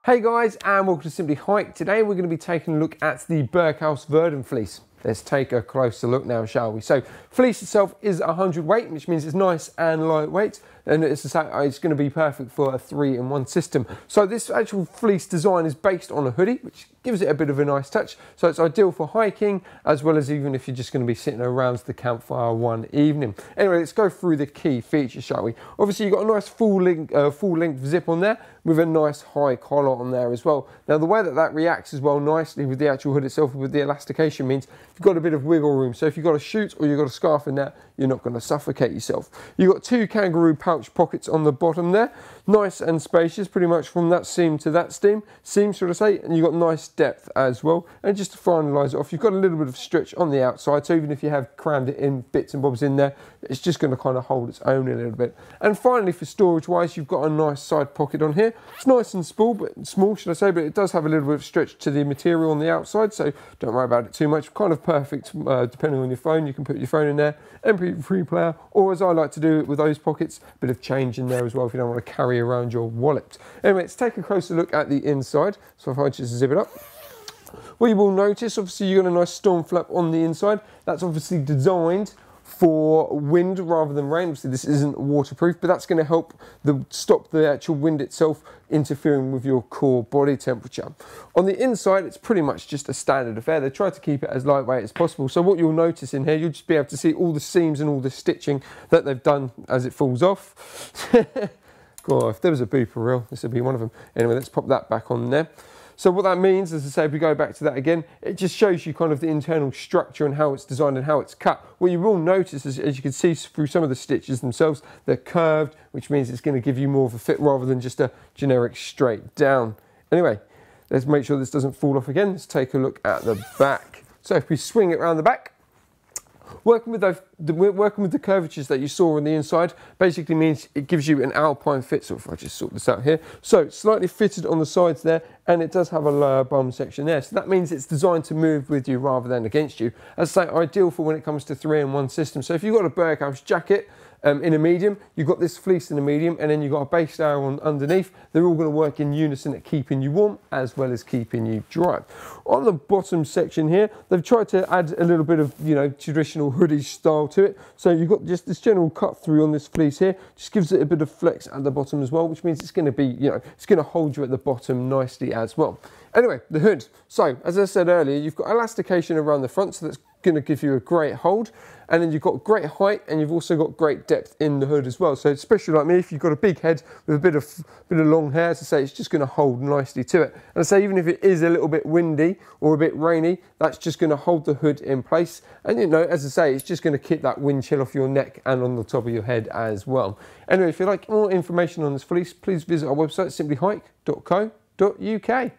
Hey guys, and welcome to Simply Hike. Today we're going to be taking a look at the Berghaus Verdon fleece. Let's take a closer look now, shall we? So, fleece itself is 100 weight, which means it's nice and lightweight, and it's going to be perfect for a 3-in-1 system. So this actual fleece design is based on a hoodie, which gives it a bit of a nice touch. So it's ideal for hiking, as well as even if you're just going to be sitting around the campfire one evening. Anyway, let's go through the key features, shall we? Obviously, you've got a nice full length zip on there, with a nice high collar on there as well. Now, the way that reacts as well nicely with the actual hood itself, with the elastication, means you've got a bit of wiggle room. So if you've got a chute or you've got a scarf in there, you're not going to suffocate yourself. You've got 2 kangaroo pouch pockets on the bottom there, nice and spacious, pretty much from that seam to that seam, should I say, and you've got nice depth as well. And just to finalise it off, you've got a little bit of stretch on the outside, so even if you have crammed it in bits and bobs in there, it's just going to kind of hold its own a little bit. And finally, for storage wise, you've got a nice side pocket on here. It's nice and small, should I say, but it does have a little bit of stretch to the material on the outside, so don't worry about it too much. Kind of perfect, depending on your phone. You can put your phone in there, MP3 player, or as I like to do it with those pockets, a bit of change in there as well if you don't want to carry around your wallet. Anyway, let's take a closer look at the inside. So if I just zip it up, what you will notice, obviously, you've got a nice storm flap on the inside. That's obviously designed for wind rather than rain. Obviously, this isn't waterproof, but that's going to help stop the actual wind itself interfering with your core body temperature. On the inside, it's pretty much just a standard affair. They try to keep it as lightweight as possible. So what you'll notice in here, you'll just be able to see all the seams and all the stitching that they've done as it falls off. God, if there was a beeper reel, this would be one of them. Anyway, let's pop that back on there. So what that means, as I say, if we go back to that again, it just shows you kind of the internal structure and how it's designed and how it's cut. What you will notice is, as you can see through some of the stitches themselves, they're curved, which means it's going to give you more of a fit rather than just a generic straight down. Anyway, let's make sure this doesn't fall off again. Let's take a look at the back. So if we swing it around the back, working with the curvatures that you saw on the inside basically means it gives you an alpine fit. So if I just sort this out here, so it's slightly fitted on the sides there, and it does have a lower bum section there. So that means it's designed to move with you rather than against you. As I say, ideal for when it comes to 3-in-1 system. So if you've got a Berghaus jacket in a medium, you've got this fleece in a medium, and then you've got a base layer on underneath, they're all going to work in unison at keeping you warm as well as keeping you dry. On the bottom section here, they've tried to add a little bit of, traditional hoodie style to it. So you've got just this general cut through on this fleece here, just gives it a bit of flex at the bottom as well, which means it's going to be, it's going to hold you at the bottom nicely as well. Anyway, the hood. So as I said earlier, you've got elastication around the front, so that's going to give you a great hold, and then you've got great height, and you've also got great depth in the hood as well. So especially like me, if you've got a big head with a bit of long hair, as I say, it's just going to hold nicely to it. And I say, even if it is a little bit windy or a bit rainy, that's just going to hold the hood in place. And as I say, it's just going to keep that wind chill off your neck and on the top of your head as well. Anyway, if you'd like more information on this fleece, please visit our website, simplyhike.co.uk.